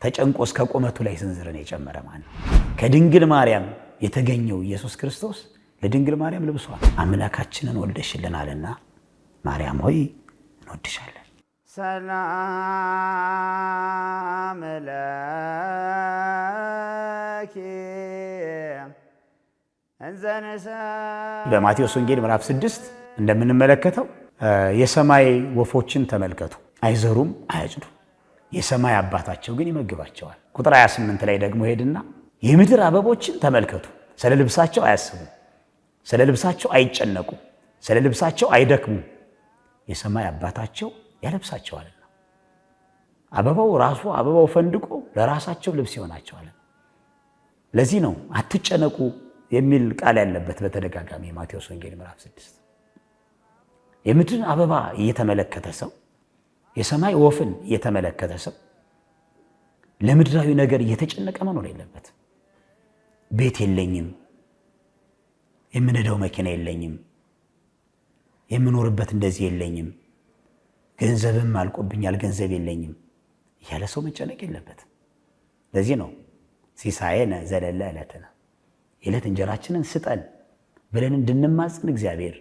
ተጨንቆ እስከ ቁመቱ ላይ ስንዝርን የጨመረ ማለት ከድንግል ማርያም የተገኘው ኢየሱስ ክርስቶስ ለድንግል ማርያም ልብሷል። አምላካችንን ወልደሽልናልና ማርያም ሆይ እንወድሻለን። ሰላም ለኪ እንዘንሰ በማቴዎስ ወንጌል ምዕራፍ 6 እንደምንመለከተው የሰማይ ወፎችን ተመልከቱ፣ አይዘሩም አያጭዱ፣ የሰማይ አባታቸው ግን ይመግባቸዋል። ቁጥር 28 ላይ ደግሞ ሄድና የምድር አበቦችን ተመልከቱ፣ ስለ ልብሳቸው አያስቡ፣ ስለ ልብሳቸው አይጨነቁ፣ ስለ ልብሳቸው አይደክሙ፣ የሰማይ አባታቸው ያለብሳቸዋልና። አበባው ራሱ አበባው ፈንድቆ ለራሳቸው ልብስ ይሆናቸዋል። ለዚህ ነው አትጨነቁ የሚል ቃል ያለበት በተደጋጋሚ ማቴዎስ ወንጌል ምዕራፍ 6። የምድርን አበባ እየተመለከተ ሰው፣ የሰማይ ወፍን እየተመለከተ ሰው ለምድራዊ ነገር እየተጨነቀ መኖር የለበትም። ቤት የለኝም፣ የምነዳው መኪና የለኝም፣ የምኖርበት እንደዚህ የለኝም፣ ገንዘብም አልቆብኛል፣ ገንዘብ የለኝም እያለ ሰው መጨነቅ የለበትም። ለዚህ ነው ሲሳየነ ዘለለ ዕለትነ፣ የዕለት እንጀራችንን ስጠን ብለን እንድንማጽን እግዚአብሔር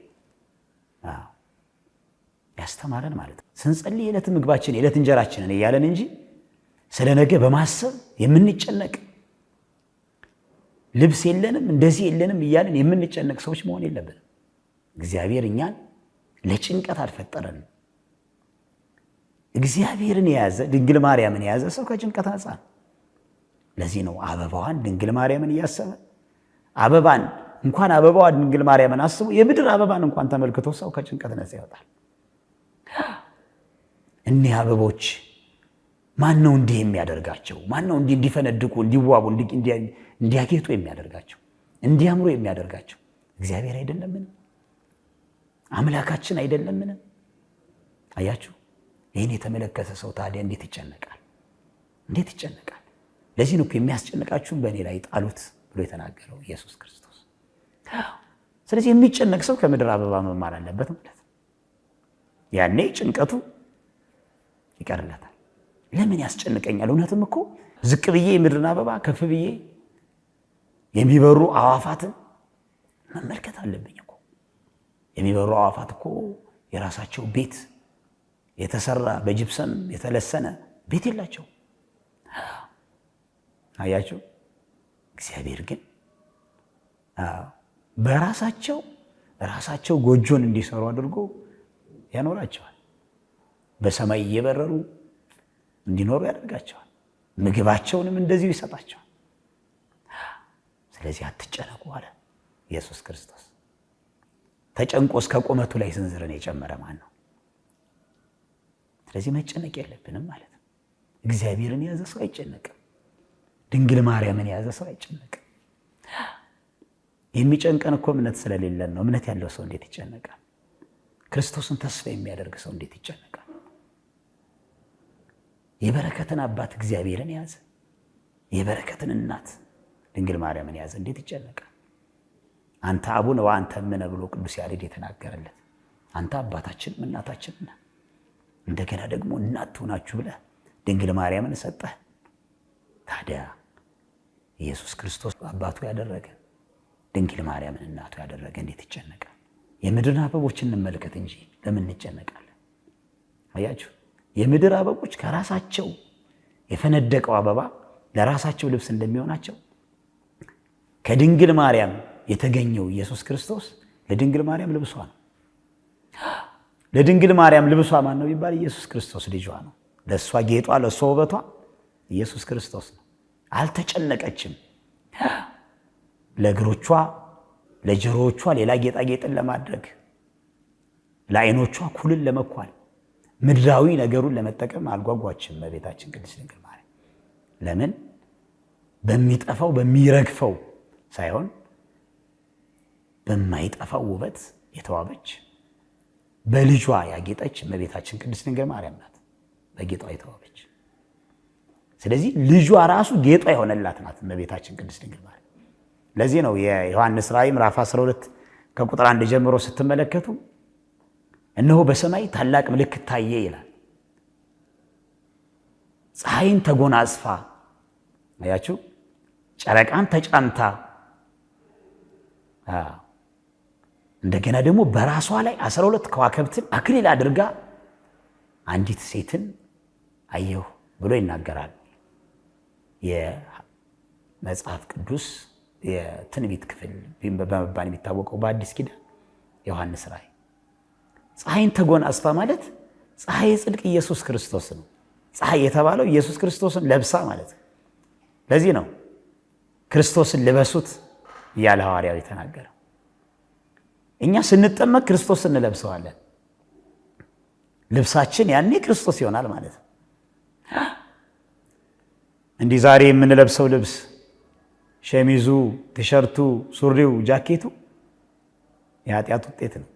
ያስተማረን ማለት ነው። ስንጸልይ የዕለት ምግባችን የዕለት እንጀራችንን እያለን እንጂ ስለ ነገ በማሰብ የምንጨነቅ ልብስ የለንም እንደዚህ የለንም እያለን የምንጨነቅ ሰዎች መሆን የለብንም። እግዚአብሔር እኛን ለጭንቀት አልፈጠረንም። እግዚአብሔርን የያዘ ድንግል ማርያምን የያዘ ሰው ከጭንቀት ነፃ ነው። ለዚህ ነው አበባዋን ድንግል ማርያምን እያሰበ አበባን እንኳን አበባዋን ድንግል ማርያምን አስቦ የምድር አበባን እንኳን ተመልክቶ ሰው ከጭንቀት ነፃ ይወጣል። እኒህ አበቦች ማን ነው እንዲህ የሚያደርጋቸው? ማን ነው እንዲህ እንዲፈነድቁ እንዲዋቡ እንዲያጌጡ የሚያደርጋቸው እንዲያምሩ የሚያደርጋቸው? እግዚአብሔር አይደለምን? አምላካችን አይደለምን? አያችሁ፣ ይህን የተመለከተ ሰው ታዲያ እንዴት ይጨነቃል? እንዴት ይጨነቃል? ለዚህ ነው የሚያስጨንቃችሁን በእኔ ላይ ጣሉት ብሎ የተናገረው ኢየሱስ ክርስቶስ። ስለዚህ የሚጨነቅ ሰው ከምድር አበባ መማር አለበት ማለት ነው። ያኔ ጭንቀቱ ይቀርለታል። ለምን ያስጨንቀኛል? እውነትም እኮ ዝቅ ብዬ የምድርን አበባ ከፍ ብዬ የሚበሩ አዋፋትን መመልከት አለብኝ እኮ። የሚበሩ አዋፋት እኮ የራሳቸው ቤት የተሰራ በጅብሰም የተለሰነ ቤት የላቸው። አያቸው። እግዚአብሔር ግን በራሳቸው ጎጆን እንዲሰሩ አድርጎ ያኖራቸዋል። በሰማይ እየበረሩ እንዲኖሩ ያደርጋቸዋል። ምግባቸውንም እንደዚሁ ይሰጣቸዋል። ስለዚህ አትጨነቁ አለ ኢየሱስ ክርስቶስ። ተጨንቆ እስከ ቁመቱ ላይ ስንዝርን የጨመረ ማን ነው? ስለዚህ መጨነቅ የለብንም ማለት ነው። እግዚአብሔርን የያዘ ሰው አይጨነቅም። ድንግል ማርያምን የያዘ ሰው አይጨነቅም። የሚጨንቀን እኮ እምነት ስለሌለን ነው። እምነት ያለው ሰው እንዴት ይጨነቃል? ክርስቶስን ተስፋ የሚያደርግ ሰው እንዴት ይጨነቃል? የበረከትን አባት እግዚአብሔርን የያዘ የበረከትን እናት ድንግል ማርያምን የያዘ እንዴት ይጨነቃል? አንተ አቡነ ወአንተ እምነ ብሎ ቅዱስ ያሬድ የተናገረለት አንተ አባታችንም እናታችንም ነህ፣ እንደገና ደግሞ እናት ትሆናችሁ ብለህ ድንግል ማርያምን ሰጠህ። ታዲያ ኢየሱስ ክርስቶስ አባቱ ያደረገ ድንግል ማርያምን እናቱ ያደረገ እንዴት ይጨነቃል? የምድርን አበቦች እንመልከት እንጂ ለምን እንጨነቃለን? አያችሁ፣ የምድር አበቦች ከራሳቸው የፈነደቀው አበባ ለራሳቸው ልብስ እንደሚሆናቸው ከድንግል ማርያም የተገኘው ኢየሱስ ክርስቶስ ለድንግል ማርያም ልብሷ ነው። ለድንግል ማርያም ልብሷ ማን ነው ቢባል ኢየሱስ ክርስቶስ ልጇ ነው። ለእሷ ጌጧ፣ ለእሷ ውበቷ ኢየሱስ ክርስቶስ ነው። አልተጨነቀችም። ለእግሮቿ ለጆሮዎቿ ሌላ ጌጣጌጥን ለማድረግ፣ ለዓይኖቿ ኩልን ለመኳል፣ ምድራዊ ነገሩን ለመጠቀም አልጓጓችም እመቤታችን ቅድስት ድንግል ማርያም። ለምን? በሚጠፋው በሚረግፈው ሳይሆን በማይጠፋው ውበት የተዋበች በልጇ ያጌጠች እመቤታችን ቅድስት ድንግል ማርያም ናት። በጌጧ የተዋበች። ስለዚህ ልጇ ራሱ ጌጧ የሆነላት ናት እመቤታችን ቅድስት ድንግል ማርያም። ለዚህ ነው የዮሐንስ ራእይ ምዕራፍ 12 ከቁጥር 1 ጀምሮ ስትመለከቱ እነሆ በሰማይ ታላቅ ምልክት ታየ ይላል። ፀሐይን ተጎናጽፋ አያችሁ ጨረቃን ተጫንታ እንደገና ደግሞ በራሷ ላይ 12 ከዋክብትን አክሊል አድርጋ አንዲት ሴትን አየሁ ብሎ ይናገራል የመጽሐፍ ቅዱስ የትንቢት ክፍል በመባል የሚታወቀው በአዲስ ኪዳን ዮሐንስ ራእይ። ፀሐይን ተጎናጽፋ ማለት ፀሐይ ጽድቅ ኢየሱስ ክርስቶስ ነው። ፀሐይ የተባለው ኢየሱስ ክርስቶስን ለብሳ ማለት ነው። ለዚህ ነው ክርስቶስን ልበሱት እያለ ሐዋርያው የተናገረው። እኛ ስንጠመቅ ክርስቶስን እንለብሰዋለን። ልብሳችን ያኔ ክርስቶስ ይሆናል ማለት ነው። እንዲህ ዛሬ የምንለብሰው ልብስ ሸሚዙ፣ ቲሸርቱ፣ ሱሪው፣ ጃኬቱ የኃጢአት ውጤት ነው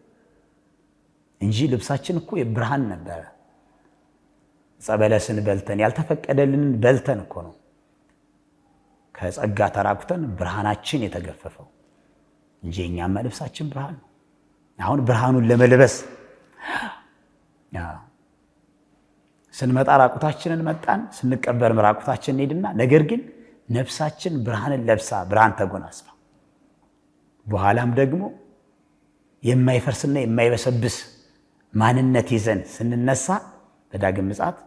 እንጂ ልብሳችን እኮ የብርሃን ነበረ። ጸበለስን በልተን ያልተፈቀደልንን በልተን እኮ ነው ከጸጋ ተራቁተን ብርሃናችን የተገፈፈው እንጂ እኛማ ልብሳችን ብርሃን ነው። አሁን ብርሃኑን ለመልበስ ስንመጣ ራቁታችንን መጣን፣ ስንቀበር ራቁታችንን ሄድና ነገር ግን ነፍሳችን ብርሃንን ለብሳ ብርሃን ተጎናጽፋ በኋላም ደግሞ የማይፈርስና የማይበሰብስ ማንነት ይዘን ስንነሳ በዳግም ምጽአት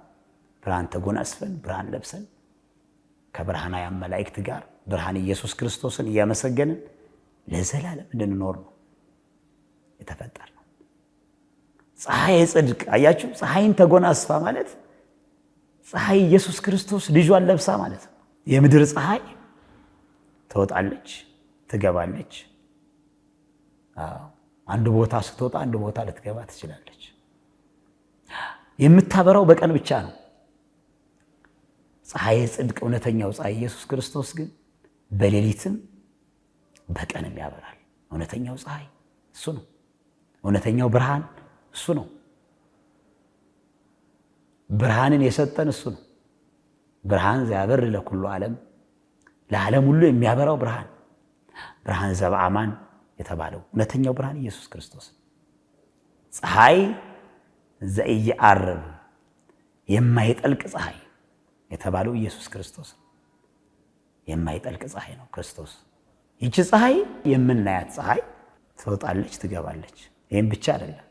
ብርሃን ተጎናጽፈን ብርሃን ለብሰን ከብርሃናዊ መላእክት ጋር ብርሃን ኢየሱስ ክርስቶስን እያመሰገንን ለዘላለም እንድንኖር ነው የተፈጠርነው። ፀሐይ ጽድቅ አያችሁ፣ ፀሐይን ተጎናጽፋ ማለት ፀሐይ ኢየሱስ ክርስቶስ ልጇን ለብሳ ማለት ነው። የምድር ፀሐይ ትወጣለች ትገባለች። አንድ ቦታ ስትወጣ አንድ ቦታ ልትገባ ትችላለች። የምታበራው በቀን ብቻ ነው። ፀሐይ ጽድቅ እውነተኛው ፀሐይ ኢየሱስ ክርስቶስ ግን በሌሊትም በቀንም ያበራል። እውነተኛው ፀሐይ እሱ ነው። እውነተኛው ብርሃን እሱ ነው። ብርሃንን የሰጠን እሱ ነው። ብርሃን ዘያበር ለኩሉ ዓለም፣ ለዓለም ሁሉ የሚያበራው ብርሃን ብርሃን ዘበአማን የተባለው እውነተኛው ብርሃን ኢየሱስ ክርስቶስ። ፀሐይ ዘኢየዐርብ የማይጠልቅ ፀሐይ የተባለው ኢየሱስ ክርስቶስ ነው። የማይጠልቅ ፀሐይ ነው ክርስቶስ። ይቺ ፀሐይ የምናያት ፀሐይ ትወጣለች ትገባለች። ይህም ብቻ አይደለም።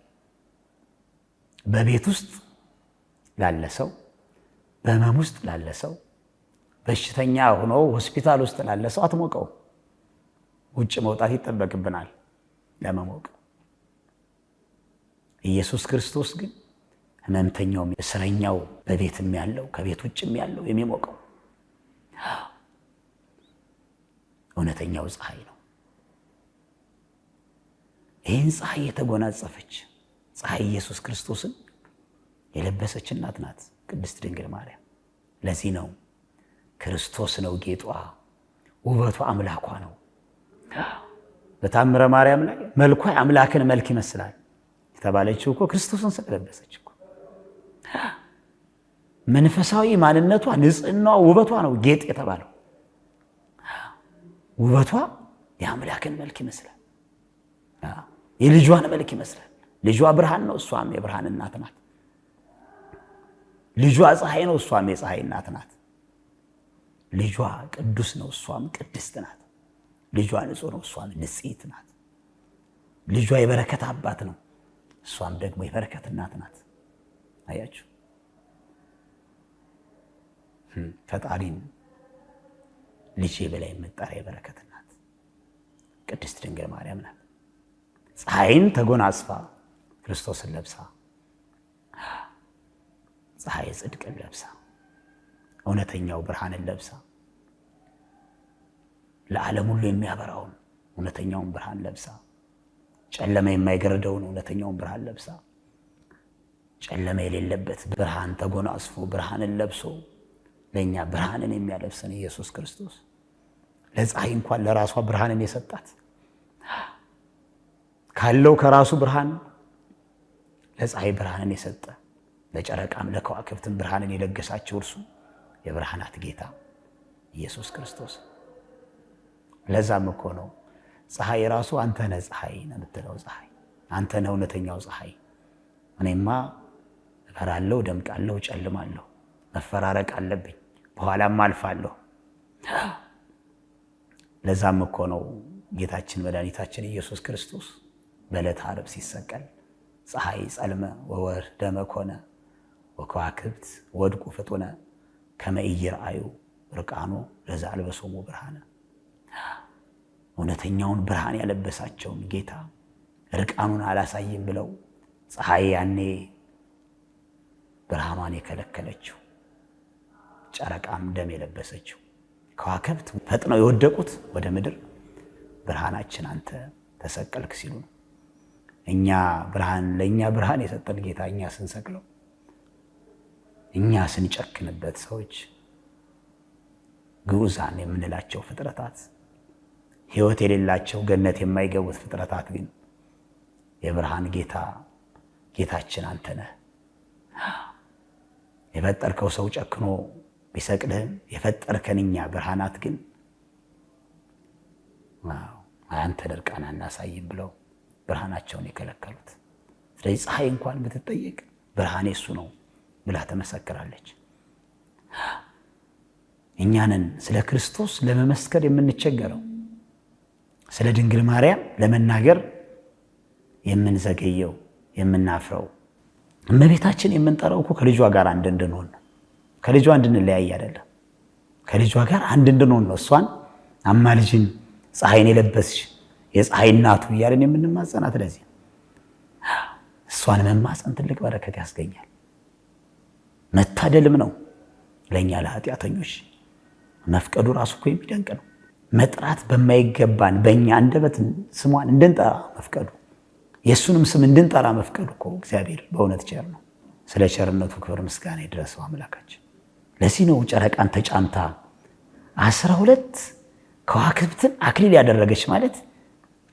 በቤት ውስጥ ላለ ሰው፣ በህመም ውስጥ ላለ ሰው፣ በሽተኛ ሆኖ ሆስፒታል ውስጥ ላለ ሰው አትሞቀው። ውጭ መውጣት ይጠበቅብናል ለመሞቅ። ኢየሱስ ክርስቶስ ግን ህመምተኛው፣ እስረኛው፣ በቤትም ያለው ከቤት ውጭም ያለው የሚሞቀው እውነተኛው ፀሐይ ነው። ይህን ፀሐይ የተጎናጸፈች ፀሐይ ኢየሱስ ክርስቶስን የለበሰች እናት ናት ቅድስት ድንግል ማርያም። ለዚህ ነው ክርስቶስ ነው ጌጧ፣ ውበቷ አምላኳ ነው። በታምረ ማርያም ላይ መልኳ አምላክን መልክ ይመስላል የተባለችው እኮ ክርስቶስን ስለለበሰች እኮ። መንፈሳዊ ማንነቷ፣ ንጽህናዋ፣ ውበቷ ነው ጌጥ የተባለው። ውበቷ የአምላክን መልክ ይመስላል፣ የልጇን መልክ ይመስላል። ልጇ ብርሃን ነው፣ እሷም የብርሃን እናት ናት። ልጇ ፀሐይ ነው፣ እሷም የፀሐይ እናት ናት። ልጇ ቅዱስ ነው፣ እሷም ቅድስት ናት። ልጇ ንጹህ ነው፣ እሷም ንጽሕት ናት። ልጇ የበረከት አባት ነው፣ እሷም ደግሞ የበረከት እናት ናት። አያችሁ፣ ፈጣሪን ልጄ በላይ የምትጠራ የበረከት እናት ቅድስት ድንግል ማርያም ናት። ፀሐይን ተጎናጽፋ ክርስቶስን ለብሳ፣ ፀሐይ ጽድቅን ለብሳ፣ እውነተኛው ብርሃንን ለብሳ፣ ለዓለም ሁሉ የሚያበራውን እውነተኛውን ብርሃን ለብሳ፣ ጨለማ የማይገርደውን እውነተኛውን ብርሃን ለብሳ፣ ጨለማ የሌለበት ብርሃን ተጎናጽፎ ብርሃንን ለብሶ ለእኛ ብርሃንን የሚያለብሰን ኢየሱስ ክርስቶስ ለፀሐይ እንኳን ለራሷ ብርሃንን የሰጣት ካለው ከራሱ ብርሃን ለፀሐይ ብርሃንን የሰጠ ለጨረቃም ለከዋክብትም ብርሃንን የለገሳቸው እርሱ የብርሃናት ጌታ ኢየሱስ ክርስቶስ። ለዛም እኮ ነው ፀሐይ ራሱ አንተ ነህ ፀሐይ ነው የምትለው። ፀሐይ አንተ ነህ እውነተኛው ፀሐይ። እኔማ እበራለሁ፣ ደምቃለሁ፣ ጨልማለሁ፣ መፈራረቅ አለብኝ፣ በኋላም አልፋለሁ። ለዛም እኮ ነው ጌታችን መድኃኒታችን ኢየሱስ ክርስቶስ በዕለተ ዓርብ ሲሰቀል ፀሐይ ጸልመ ወወር ደመ ኮነ ወከዋክብት ወድቁ ፍጡነ ከመ ኢይርአዩ ርቃኖ ለዘአልበሶሙ ብርሃነ። እውነተኛውን ብርሃን ያለበሳቸውን ጌታ ርቃኑን አላሳይም ብለው ፀሐይ ያኔ ብርሃኗን የከለከለችው፣ ጨረቃም ደም የለበሰችው፣ ከዋክብት ፈጥነው የወደቁት ወደ ምድር ብርሃናችን አንተ ተሰቀልክ ሲሉ ነው። ለእኛ ብርሃን የሰጠን ጌታ እኛ ስንሰቅለው፣ እኛ ስንጨክንበት ሰዎች ግዑዛን የምንላቸው ፍጥረታት፣ ሕይወት የሌላቸው ገነት የማይገቡት ፍጥረታት ግን የብርሃን ጌታችን አንተ ነህ። የፈጠርከው ሰው ጨክኖ ቢሰቅልህም የፈጠርከን እኛ ብርሃናት ግን አንተ እርቃን አናሳይም ብለው ብርሃናቸውን የከለከሉት። ስለዚህ ፀሐይ እንኳን ብትጠየቅ ብርሃኔ እሱ ነው ብላ ተመሰክራለች። እኛንን ስለ ክርስቶስ ለመመስከር የምንቸገረው፣ ስለ ድንግል ማርያም ለመናገር የምንዘገየው፣ የምናፍረው። እመቤታችን የምንጠራው እኮ ከልጇ ጋር አንድ እንድንሆን ነው። ከልጇ እንድንለያይ አይደለም፣ ከልጇ ጋር አንድ እንድንሆን ነው። እሷን አማልጅን ፀሐይን የለበስሽ የፀሐይ እናቱ እያለን የምንማጸናት ለዚህ። እሷን መማጸን ትልቅ በረከት ያስገኛል፣ መታደልም ነው ለእኛ ለኃጢአተኞች። መፍቀዱ ራሱ እኮ የሚደንቅ ነው። መጥራት በማይገባን በእኛ አንደበት ስሟን እንድንጠራ መፍቀዱ፣ የእሱንም ስም እንድንጠራ መፍቀዱ እኮ እግዚአብሔር በእውነት ቸር ነው። ስለ ቸርነቱ ክብር ምስጋና ይድረሰው አምላካችን። ለዚህ ነው ጨረቃን ተጫምታ 12 ከዋክብትን አክሊል ያደረገች ማለት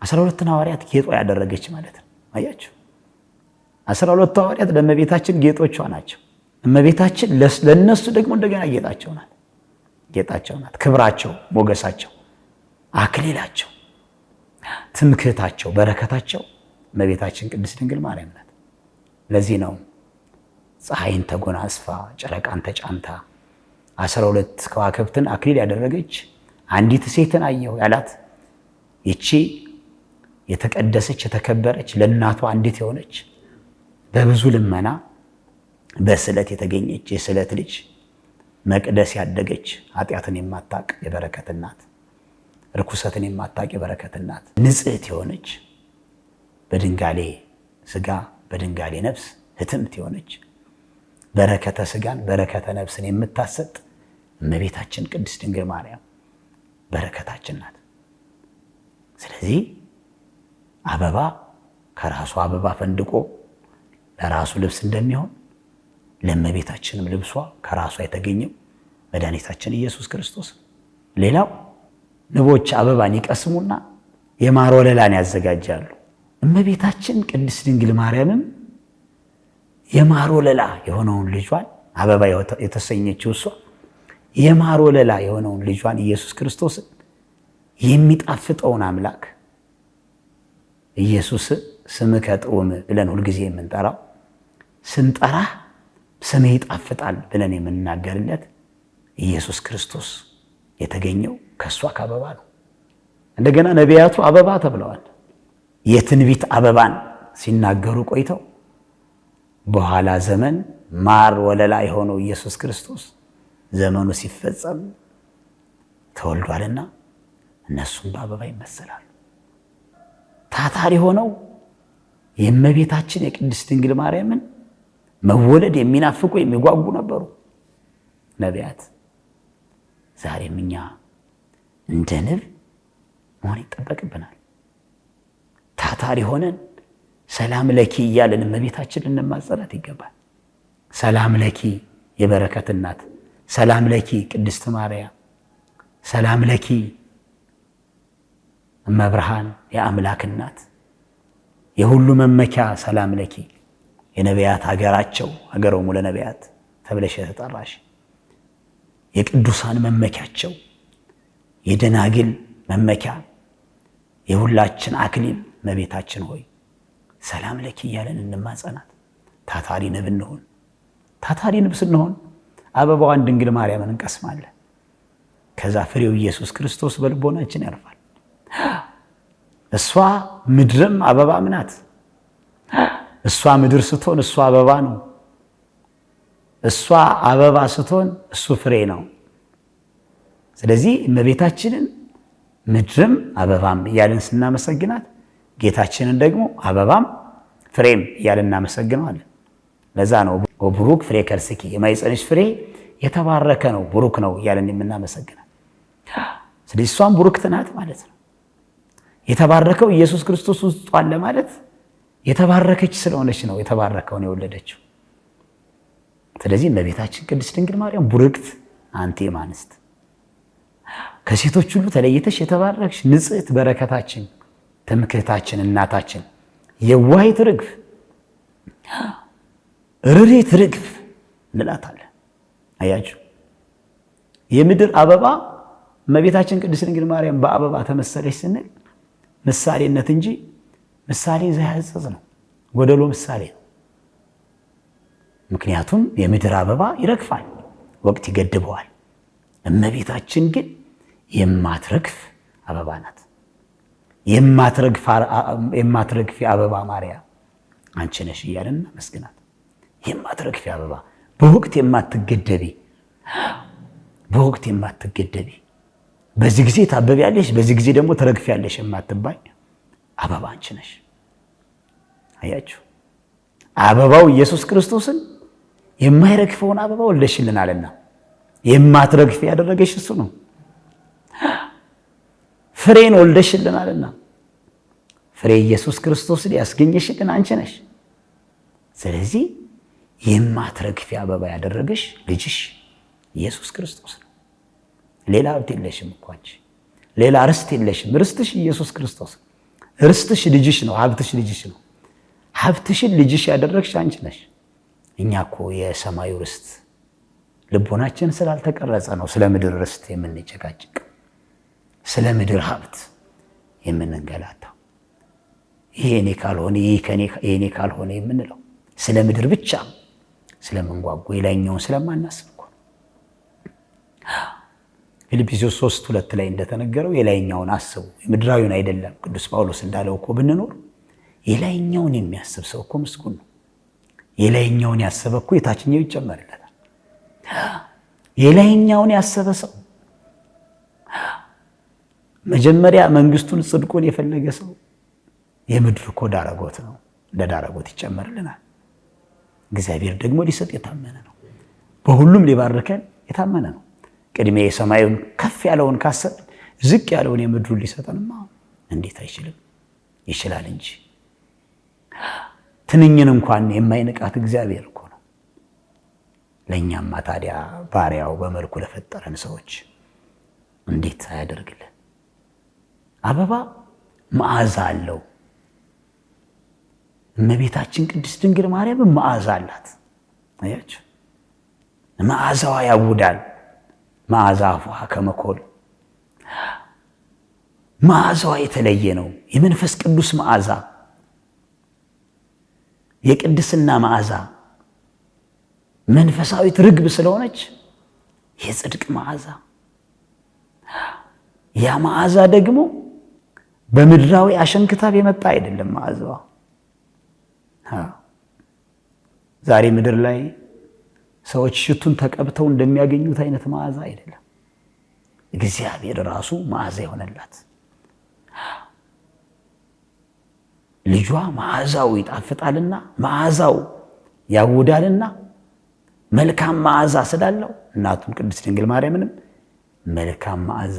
12 ሐዋርያት ጌጧ ያደረገች ማለት ነው። አያችሁ፣ 12 ሐዋርያት ለእመቤታችን ጌጦቿ ናቸው። እመቤታችን ለነሱ ደግሞ እንደገና ጌጣቸው ናት። ክብራቸው፣ ሞገሳቸው፣ አክሊላቸው፣ ትምክህታቸው፣ በረከታቸው እመቤታችን ቅድስት ድንግል ማርያም ናት። ለዚህ ነው ፀሐይን ተጎናጽፋ ጨረቃን ተጫምታ 12 ከዋክብትን አክሊል ያደረገች አንዲት ሴትን አየሁ ያላት። ይቺ የተቀደሰች የተከበረች ለእናቷ አንዲት የሆነች በብዙ ልመና በስለት የተገኘች የስለት ልጅ መቅደስ ያደገች ኃጢአትን የማታቅ የበረከት እናት፣ ርኩሰትን የማታቅ የበረከት እናት፣ ንጽሕት የሆነች በድንጋሌ ስጋ በድንጋሌ ነፍስ ህትምት የሆነች በረከተ ስጋን በረከተ ነፍስን የምታሰጥ እመቤታችን ቅድስት ድንግል ማርያም በረከታችን ናት። ስለዚህ አበባ ከራሱ አበባ ፈንድቆ ለራሱ ልብስ እንደሚሆን ለእመቤታችንም ልብሷ ከራሷ የተገኘው መድኃኒታችን ኢየሱስ ክርስቶስ። ሌላው ንቦች አበባን ይቀስሙና የማር ወለላን ያዘጋጃሉ። እመቤታችን ቅድስት ድንግል ማርያምም የማር ወለላ የሆነውን ልጇን አበባ የተሰኘችው እሷ የማር ወለላ የሆነውን ልጇን ኢየሱስ ክርስቶስን የሚጣፍጠውን አምላክ ኢየሱስ ስምከ ጥዑም ብለን ሁልጊዜ የምንጠራው ስንጠራህ ስምህ ይጣፍጣል ብለን የምንናገርለት ኢየሱስ ክርስቶስ የተገኘው ከእሷ ከአበባ ነው። እንደገና ነቢያቱ አበባ ተብለዋል። የትንቢት አበባን ሲናገሩ ቆይተው በኋላ ዘመን ማር ወለላ የሆነው ኢየሱስ ክርስቶስ ዘመኑ ሲፈጸም ተወልዷልና እነሱም በአበባ ይመሰላሉ። ታታሪ ሆነው የእመቤታችን የቅድስት ድንግል ማርያምን መወለድ የሚናፍቁ የሚጓጉ ነበሩ ነቢያት። ዛሬም እኛ እንደ ንብ መሆን ይጠበቅብናል። ታታሪ ሆነን ሰላም ለኪ እያለን እመቤታችን እንማጸናት ይገባል። ሰላም ለኪ የበረከት እናት፣ ሰላም ለኪ ቅድስት ማርያም፣ ሰላም ለኪ እመብርሃን የአምላክ እናት፣ የሁሉ መመኪያ ሰላም ለኪ የነቢያት ሀገራቸው ሀገሮሙ ለነቢያት ተብለሽ የተጠራሽ የቅዱሳን መመኪያቸው የደናግል መመኪያ የሁላችን አክሊል እመቤታችን ሆይ ሰላም ለኪ እያለን እንማጸናት። ታታሪ ንብ እንሆን። ታታሪ ንብ ስንሆን አበባዋን ድንግል ማርያምን እንቀስማለን። ከዛ ፍሬው ኢየሱስ ክርስቶስ በልቦናችን ያርፋል። እሷ ምድርም አበባም ናት። እሷ ምድር ስትሆን እሷ አበባ ነው። እሷ አበባ ስትሆን እሱ ፍሬ ነው። ስለዚህ እመቤታችንን ምድርም አበባም እያልን ስናመሰግናት ጌታችንን ደግሞ አበባም ፍሬም እያልን እናመሰግነዋለን። ለዛ ነው ቡሩክ ፍሬ ከርስኪ የማኅፀንሽ ፍሬ የተባረከ ነው ቡሩክ ነው እያልን የምናመሰግናት። ስለዚህ እሷም ቡሩክት ናት ማለት ነው። የተባረከው ኢየሱስ ክርስቶስ ውስጧ አለ ማለት የተባረከች ስለሆነች ነው የተባረከውን የወለደችው። ስለዚህ እመቤታችን ቅድስት ድንግል ማርያም ቡርክት አንቲ እምአንስት ከሴቶች ሁሉ ተለይተሽ የተባረክሽ ንጽሕት በረከታችን ትምክህታችን እናታችን የዋሂት ርግብ ርሪት ርግብ እንላታለን። አያችሁ የምድር አበባ እመቤታችን ቅድስት ድንግል ማርያም በአበባ ተመሰለች ስንል ምሳሌነት እንጂ ምሳሌ ዘያጽጽ ነው፣ ጎደሎ ምሳሌ ነው። ምክንያቱም የምድር አበባ ይረግፋል፣ ወቅት ይገድበዋል። እመቤታችን ግን የማትረግፍ አበባ ናት። የማትረግፊ አበባ ማርያም አንቺ ነሽ እያልን እናመስግናት። የማትረግፊ አበባ በወቅት የማትገደቢ በዚህ ጊዜ ታበቢያለሽ፣ በዚህ ጊዜ ደግሞ ትረግፊያለሽ የማትባይ አበባ አንቺ ነሽ። አያችሁ አበባው ኢየሱስ ክርስቶስን የማይረግፈውን አበባ ወልደሽልናልና የማትረግፊ ያደረገሽ እሱ ነው። ፍሬን ወልደሽልናልና ፍሬ ኢየሱስ ክርስቶስን ያስገኘሽልን አንቺ ነሽ። ስለዚህ የማትረግፊ አበባ ያደረገሽ ልጅሽ ኢየሱስ ክርስቶስ ነው። ሌላ ሀብት የለሽም እኮ አንቺ፣ ሌላ ርስት የለሽም። ርስትሽ ኢየሱስ ክርስቶስ፣ ርስትሽ ልጅሽ ነው። ሀብትሽ ልጅሽ ነው። ሀብትሽን ልጅሽ ያደረግሽ አንቺ ነሽ። እኛ እኮ የሰማዩ ርስት ልቦናችን ስላልተቀረጸ ነው ስለ ምድር ርስት የምንጨቃጭቅ፣ ስለ ምድር ሀብት የምንንገላታው። ይሄ እኔ ካልሆነ ይሄ እኔ ካልሆነ የምንለው ስለ ምድር ብቻ ስለምንጓጉ የላይኛውን ስለማናስብ እኮ። ፊልጵስዩስ 3:2 ላይ እንደተነገረው የላይኛውን አስቡ የምድራዊውን አይደለም። ቅዱስ ጳውሎስ እንዳለው እኮ ብንኖር የላይኛውን የሚያስብ ሰው እኮ ምስጉን ነው። የላይኛውን ያሰበ እኮ የታችኛው ይጨመርለታል። የላይኛውን ያሰበ ሰው መጀመሪያ መንግስቱን ጽድቁን የፈለገ ሰው የምድር እኮ ዳረጎት ነው፣ ለዳረጎት ይጨመርልናል። እግዚአብሔር ደግሞ ሊሰጥ የታመነ ነው፣ በሁሉም ሊባርከን የታመነ ነው። ቅድሜ የሰማዩን ከፍ ያለውን ካሰብን ዝቅ ያለውን የምድሩን ሊሰጠንማ እንዴት አይችልም? ይችላል እንጂ። ትንኝን እንኳን የማይንቃት እግዚአብሔር እኮ ነው። ለእኛማ ታዲያ ባሪያው በመልኩ ለፈጠረን ሰዎች እንዴት አያደርግልን? አበባ መዓዛ አለው። እመቤታችን ቅድስት ድንግል ማርያም መዓዛ አላት። አያችሁ መዓዛዋ ያውዳል። መዓዛ አፉሃ ከመኮል መዓዛዋ የተለየ ነው። የመንፈስ ቅዱስ መዓዛ፣ የቅድስና መዓዛ፣ መንፈሳዊት ርግብ ስለሆነች የጽድቅ መዓዛ። ያ መዓዛ ደግሞ በምድራዊ አሸንክታብ የመጣ አይደለም። መዓዛዋ ዛሬ ምድር ላይ ሰዎች ሽቱን ተቀብተው እንደሚያገኙት አይነት መዓዛ አይደለም። እግዚአብሔር ራሱ መዓዛ የሆነላት ልጇ መዓዛው ይጣፍጣልና መዓዛው ያውዳልና መልካም መዓዛ ስላለው እናቱም ቅድስት ድንግል ማርያምንም መልካም መዓዛ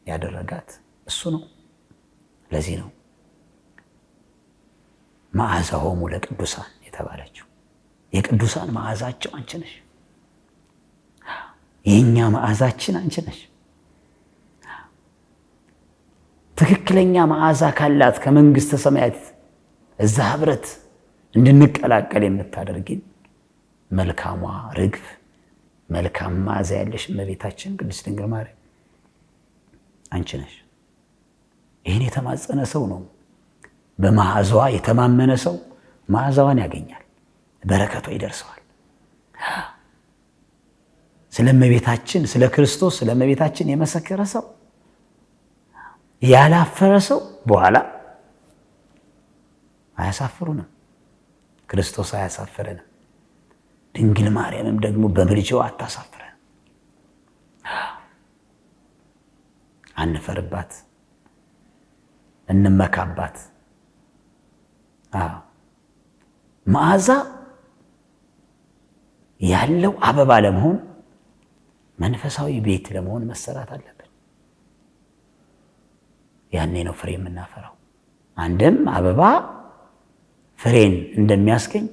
ያደረጋት እሱ ነው። ለዚህ ነው መዓዛሆሙ ለቅዱሳን የተባለችው። የቅዱሳን መዓዛቸው አንቺ ነሽ። የእኛ መዓዛችን አንቺ ነሽ። ትክክለኛ መዓዛ ካላት ከመንግስተ ሰማያት እዛ ህብረት እንድንቀላቀል የምታደርጊን መልካሟ ርግብ፣ መልካም መዓዛ ያለሽ እመቤታችን ቅድስት ድንግል ማርያም አንቺ ነሽ። ይህን የተማጸነ ሰው ነው፣ በመዓዛዋ የተማመነ ሰው መዓዛዋን ያገኛል፣ በረከቷ ይደርሰዋል። ስለእመቤታችን ስለ ክርስቶስ ስለእመቤታችን የመሰከረ ሰው ያላፈረ ሰው በኋላ አያሳፍሩንም። ክርስቶስ አያሳፍረንም። ድንግል ማርያምም ደግሞ በምልጃዋ አታሳፍረን። አንፈርባት፣ እንመካባት። መዓዛ ያለው አበባ ለመሆን መንፈሳዊ ቤት ለመሆን መሰራት አለብን። ያኔ ነው ፍሬ የምናፈራው። አንድም አበባ ፍሬን እንደሚያስገኝ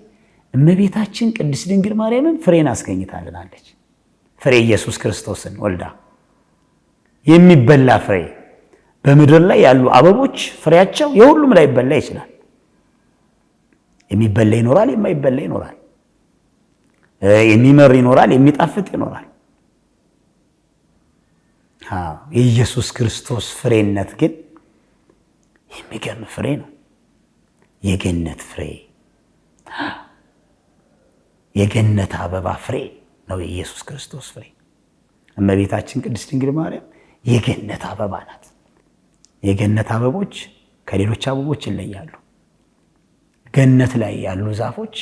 እመቤታችን ቅድስት ድንግል ማርያምም ፍሬን አስገኝታልናለች። ፍሬ ኢየሱስ ክርስቶስን ወልዳ የሚበላ ፍሬ። በምድር ላይ ያሉ አበቦች ፍሬያቸው የሁሉም ላይ ይበላ ይችላል። የሚበላ ይኖራል፣ የማይበላ ይኖራል። የሚመር ይኖራል፣ የሚጣፍጥ ይኖራል። የኢየሱስ ክርስቶስ ፍሬነት ግን የሚገርም ፍሬ ነው። የገነት ፍሬ፣ የገነት አበባ ፍሬ ነው የኢየሱስ ክርስቶስ ፍሬ። እመቤታችን ቅድስት ድንግል ማርያም የገነት አበባ ናት። የገነት አበቦች ከሌሎች አበቦች ይለያሉ። ገነት ላይ ያሉ ዛፎች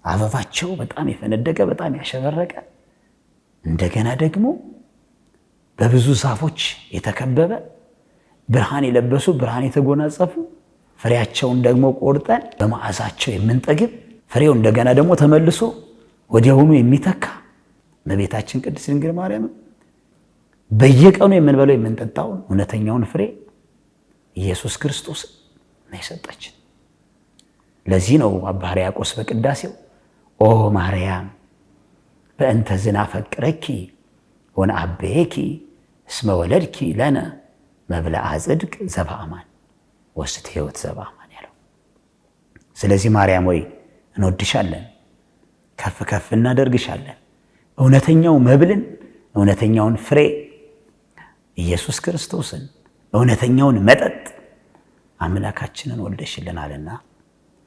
አበባቸው በጣም የፈነደቀ በጣም ያሸበረቀ፣ እንደገና ደግሞ በብዙ ዛፎች የተከበበ፣ ብርሃን የለበሱ ብርሃን የተጎናጸፉ፣ ፍሬያቸውን ደግሞ ቆርጠን በመዓዛቸው የምንጠግብ፣ ፍሬው እንደገና ደግሞ ተመልሶ ወዲያውኑ የሚተካ እመቤታችን ቅድስት ድንግል ማርያም በየቀኑ የምንበለው የምንጠጣውን እውነተኛውን ፍሬ ኢየሱስ ክርስቶስ ነው የሰጠችን። ለዚህ ነው አባ ሕርያቆስ በቅዳሴው ኦ ማርያም በእንተ ዝናፈቅረኪ ወነአብየኪ እስመ ወለድኪ ለነ መብልዐ ጽድቅ ዘበአማን ወስተ ሕይወት ዘበአማን ያለው። ስለዚህ ማርያም ሆይ እንወድሻለን፣ ከፍ ከፍ እናደርግሻለን። እውነተኛው መብልን እውነተኛውን ፍሬ ኢየሱስ ክርስቶስን እውነተኛውን መጠጥ አምላካችንን ወልደሽልናልና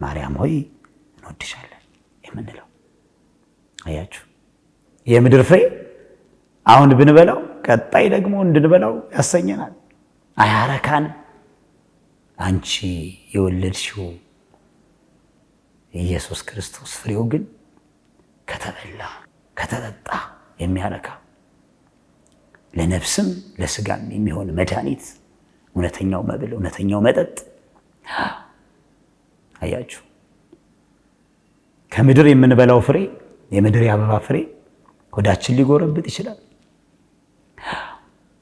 ማርያም ሆይ እንወድሻለን የምንለው። አያችሁ፣ የምድር ፍሬ አሁን ብንበላው ቀጣይ ደግሞ እንድንበላው ያሰኘናል፣ አያረካንም። አንቺ የወለድሽው ኢየሱስ ክርስቶስ ፍሬው ግን ከተበላ ከተጠጣ የሚያረካ ለነፍስም ለስጋም የሚሆን መድኃኒት እውነተኛው መብል እውነተኛው መጠጥ። አያችሁ፣ ከምድር የምንበላው ፍሬ የምድር የአበባ ፍሬ ሆዳችን ሊጎረብጥ ይችላል፣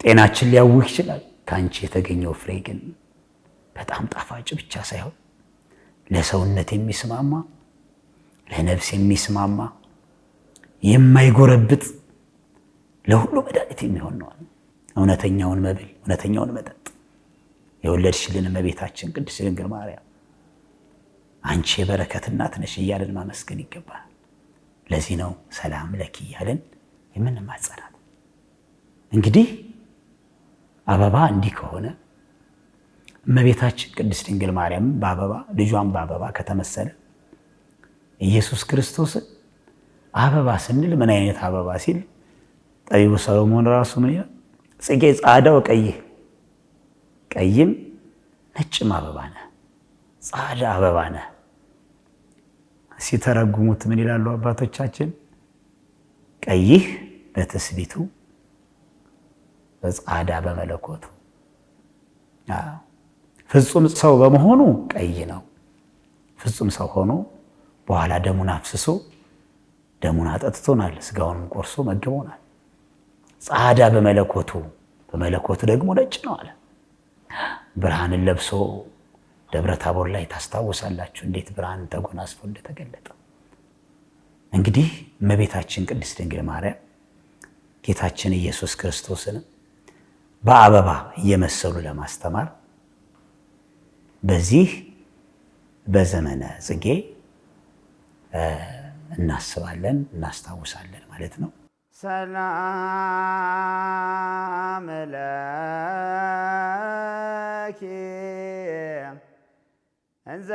ጤናችን ሊያውክ ይችላል። ከአንቺ የተገኘው ፍሬ ግን በጣም ጣፋጭ ብቻ ሳይሆን ለሰውነት የሚስማማ ለነፍስ የሚስማማ የማይጎረብጥ ለሁሉ መድኃኒት የሚሆን ነው። እውነተኛውን መብል እውነተኛውን መጠጥ የወለድሽልን እመቤታችን ቅድስት ድንግል ማርያም አንቺ የበረከት እናት ነሽ እያልን ማመስገን ይገባል። ለዚህ ነው ሰላም ለኪ እያልን የምንማጸናት። እንግዲህ አበባ እንዲህ ከሆነ እመቤታችን ቅድስት ድንግል ማርያም በአበባ ልጇን በአበባ ከተመሰለ ኢየሱስ ክርስቶስን አበባ ስንል ምን አይነት አበባ ሲል ጠቢቡ ሰሎሞን ራሱ ምን ይላል? ጽጌ ጻዳው ቀይህ፣ ቀይም ነጭም አበባ ነህ፣ ጻዳ አበባ ነህ። ሲተረጉሙት ምን ይላሉ አባቶቻችን? ቀይህ በትስቢቱ በጻዳ በመለኮቱ። ፍጹም ሰው በመሆኑ ቀይ ነው። ፍጹም ሰው ሆኖ በኋላ ደሙን አፍስሶ ደሙን አጠጥቶናል፣ ስጋውንም ቆርሶ መግቦናል። ጻዳ በመለኮቱ፣ በመለኮቱ ደግሞ ነጭ ነው አለ። ብርሃንን ለብሶ ደብረ ታቦር ላይ ታስታውሳላችሁ እንዴት ብርሃንን ተጎናጽፎ እንደተገለጠ። እንግዲህ እመቤታችን ቅድስት ድንግል ማርያም ጌታችን ኢየሱስ ክርስቶስን በአበባ እየመሰሉ ለማስተማር በዚህ በዘመነ ጽጌ እናስባለን እናስታውሳለን ማለት ነው። ሰላም ለኪ እንዘ